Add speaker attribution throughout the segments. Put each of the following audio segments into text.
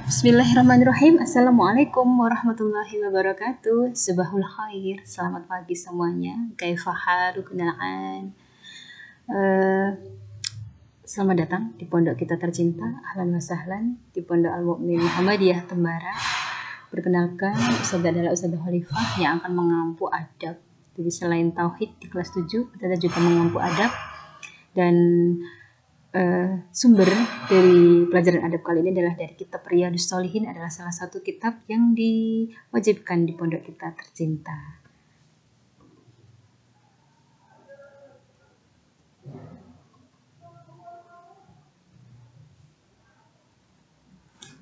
Speaker 1: Bismillahirrahmanirrahim. Assalamualaikum warahmatullahi wabarakatuh. Subahul khair. Selamat pagi semuanya. Kaifa halukunaan. Selamat datang di pondok kita tercinta. Ahlan wa sahlan di Pondok Al-Mu'min Muhammadiyah Tembara. Perkenalkan, Ustazah adalah Ustazah Khalifah yang akan mengampu adab. Jadi selain tauhid di kelas 7, kita juga mengampu adab. Dan sumber dari pelajaran adab kali ini adalah dari kitab Riyadhus Shalihin, adalah salah satu kitab yang diwajibkan di pondok kita tercinta.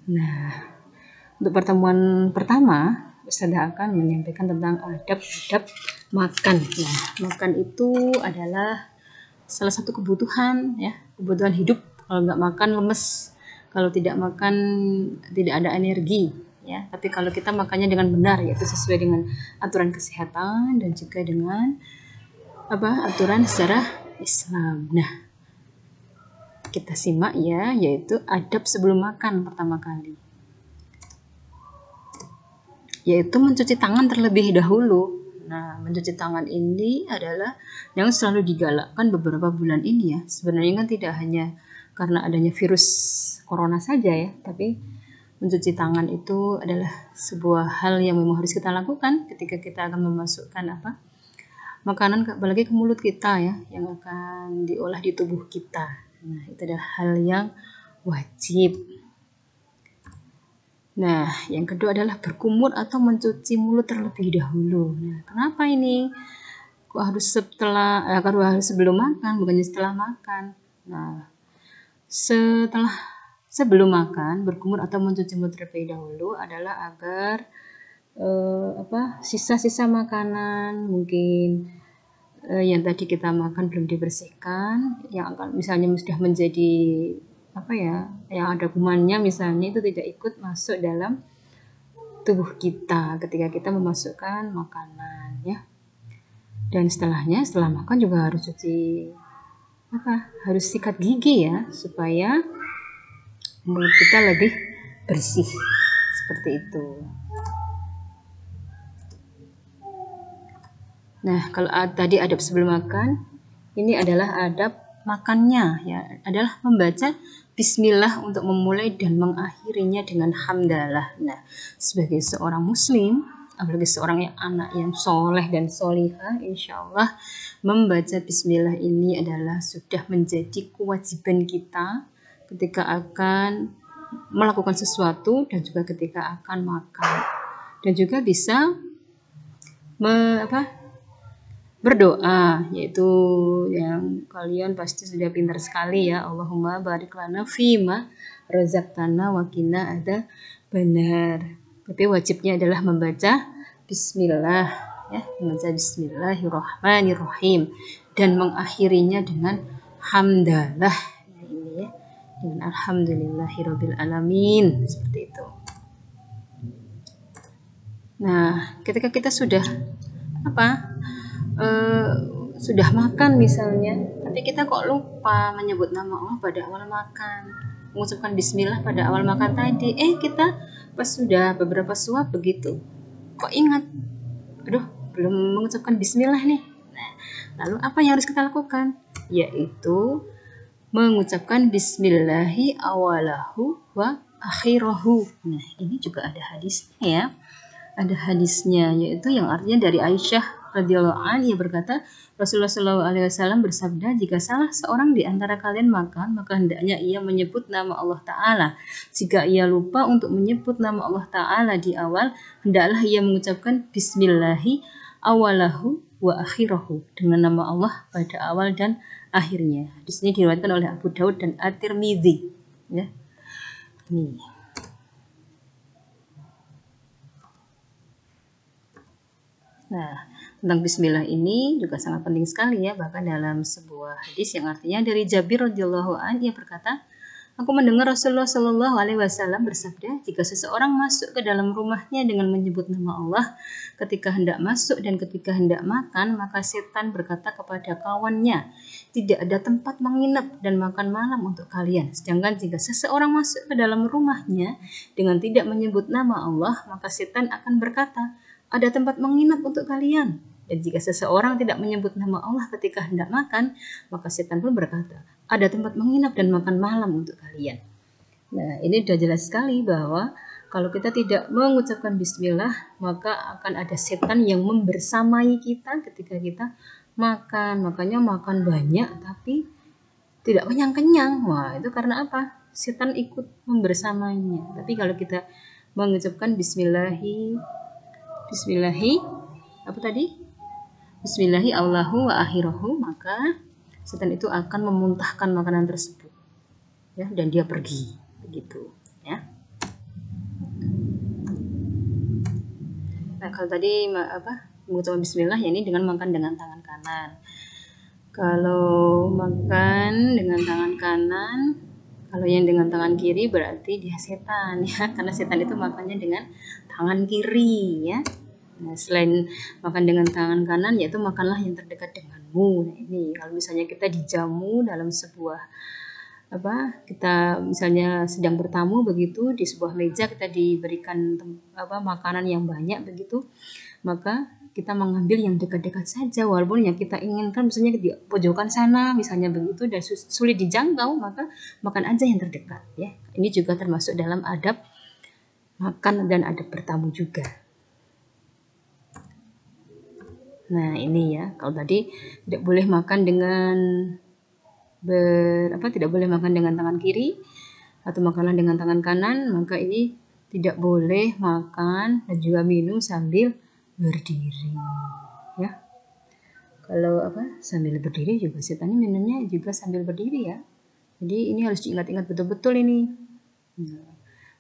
Speaker 1: Nah, untuk pertemuan pertama, Ustazah akan menyampaikan tentang adab-adab makan. Nah, makan itu adalah salah satu kebutuhan, ya, kebutuhan hidup. Kalau nggak makan lemes, kalau tidak makan tidak ada energi, ya. Tapi kalau kita makannya dengan benar, yaitu sesuai dengan aturan kesehatan dan juga dengan aturan secara Islam. Nah, kita simak ya, yaitu adab sebelum makan pertama kali, yaitu mencuci tangan terlebih dahulu. Nah, mencuci tangan ini adalah yang selalu digalakkan beberapa bulan ini, ya. Sebenarnya kan tidak hanya karena adanya virus corona saja, ya, tapi mencuci tangan itu adalah sebuah hal yang memang harus kita lakukan ketika kita akan memasukkan makanan apalagi ke mulut kita, ya, yang akan diolah di tubuh kita. Nah, itu adalah hal yang wajib. Nah, yang kedua adalah berkumur atau mencuci mulut terlebih dahulu. Nah, kenapa ini? Kok harus harus sebelum makan, bukannya setelah makan? Nah, sebelum makan, berkumur atau mencuci mulut terlebih dahulu adalah agar sisa-sisa makanan mungkin yang tadi kita makan belum dibersihkan, yang akan misalnya sudah menjadi yang ada kumannya misalnya, itu tidak ikut masuk dalam tubuh kita ketika kita memasukkan makanan, ya. Dan setelah makan juga harus harus sikat gigi, ya, supaya mulut kita lebih bersih, seperti itu. Nah, kalau tadi adab sebelum makan, ini adalah adab makannya, ya, adalah membaca bismillah untuk memulai dan mengakhirinya dengan hamdalah. Nah, sebagai seorang muslim, apalagi seorang anak yang soleh dan solihah, insya Allah membaca bismillah ini adalah sudah menjadi kewajiban kita ketika akan melakukan sesuatu dan juga ketika akan makan. Dan juga bisa berdoa, yaitu yang kalian pasti sudah pintar sekali, ya. Allahumma barik lana fima razaqtana wa qina adzabannar. Tapi wajibnya adalah membaca bismillah, ya, membaca bismillahirrahmanirrahim dan mengakhirinya dengan hamdalah, ini, ya, dengan alhamdulillahirabbil alamin, seperti itu. Nah, ketika kita sudah sudah makan misalnya, tapi kita kok lupa menyebut nama Allah pada awal makan, mengucapkan bismillah pada awal makan tadi, kita pas sudah beberapa suap begitu kok ingat, belum mengucapkan bismillah nih. Nah, lalu apa yang harus kita lakukan? Yaitu mengucapkan bismillahi awalahu wa akhirahu. Nah, ini juga ada hadisnya, ya. Ada hadisnya, yaitu yang artinya dari Aisyah radhiyallahu anha, ia berkata, Rasulullah SAW bersabda, jika salah seorang di antara kalian makan, maka hendaknya ia menyebut nama Allah Ta'ala. Jika ia lupa untuk menyebut nama Allah Ta'ala di awal, hendaklah ia mengucapkan bismillahi awalahu wa akhirahu, dengan nama Allah pada awal dan akhirnya. Hadis ini diriwayatkan oleh Abu Daud dan At-Tirmidzi, ya. Nih. Nah, tentang bismillah ini juga sangat penting sekali, ya. Bahkan dalam sebuah hadis yang artinya dari Jabir radhiyallahu anhu, ia berkata, Aku mendengar Rasulullah Shallallahu Alaihi Wasallam bersabda, jika seseorang masuk ke dalam rumahnya dengan menyebut nama Allah ketika hendak masuk dan ketika hendak makan, maka setan berkata kepada kawannya, tidak ada tempat menginap dan makan malam untuk kalian. Sedangkan jika seseorang masuk ke dalam rumahnya dengan tidak menyebut nama Allah, maka setan akan berkata, ada tempat menginap untuk kalian. Dan jika seseorang tidak menyebut nama Allah ketika hendak makan, maka setan pun berkata, ada tempat menginap dan makan malam untuk kalian. Nah, ini sudah jelas sekali bahwa kalau kita tidak mengucapkan bismillah, maka akan ada setan yang membersamai kita ketika kita makan. Makanya makan banyak tapi tidak kenyang-kenyang. Wah, itu karena apa? Setan ikut membersamainya. Tapi kalau kita mengucapkan bismillahi apa tadi? Bismillahi Allahu wa akhirahu, maka setan itu akan memuntahkan makanan tersebut, ya, dan dia pergi, begitu, ya. Nah, kalau tadi mengucapkan bismillah, ya ini dengan makan dengan tangan kanan. Kalau makan dengan tangan kanan, kalau yang dengan tangan kiri berarti dia setan, ya, karena setan itu makannya dengan tangan kiri, ya. Nah, selain makan dengan tangan kanan, yaitu makanlah yang terdekat denganmu. Nah, ini kalau misalnya kita dijamu dalam sebuah kita misalnya sedang bertamu begitu, di sebuah meja kita diberikan makanan yang banyak begitu, maka kita mengambil yang dekat-dekat saja, walaupun yang kita inginkan misalnya di pojokan sana misalnya begitu dan sulit dijangkau, maka makan aja yang terdekat, ya. Ini juga termasuk dalam adab makan dan adab bertamu juga. Nah, ini ya, kalau tadi tidak boleh makan dengan tidak boleh makan dengan tangan kiri atau makanan dengan tangan kanan, maka ini tidak boleh makan dan juga minum sambil berdiri, ya. Kalau sambil berdiri juga setannya minumnya juga sambil berdiri, ya. Jadi ini harus diingat-ingat betul-betul ini. Nah,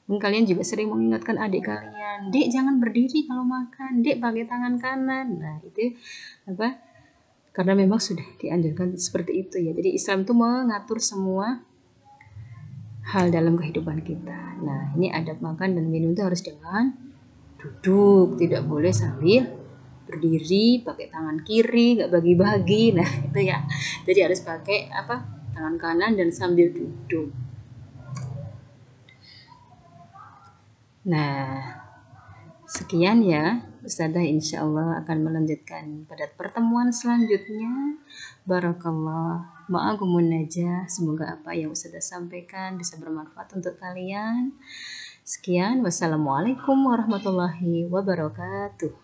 Speaker 1: mungkin kalian juga sering mengingatkan adik kalian, Dek jangan berdiri kalau makan, Dek pakai tangan kanan. Nah, itu karena memang sudah dianjurkan seperti itu, ya. Jadi Islam itu mengatur semua hal dalam kehidupan kita. Nah, ini adab makan dan minum itu harus dengan duduk, tidak boleh sambil berdiri, pakai tangan kiri, nggak bagi-bagi. Nah, itu ya. Jadi harus pakai tangan kanan dan sambil duduk. Nah, sekian ya, Ustazah insya Allah akan melanjutkan pada pertemuan selanjutnya. Barakallah, ma'agumun najah. Semoga apa yang Ustazah sampaikan bisa bermanfaat untuk kalian. Sekian, wassalamualaikum warahmatullahi wabarakatuh.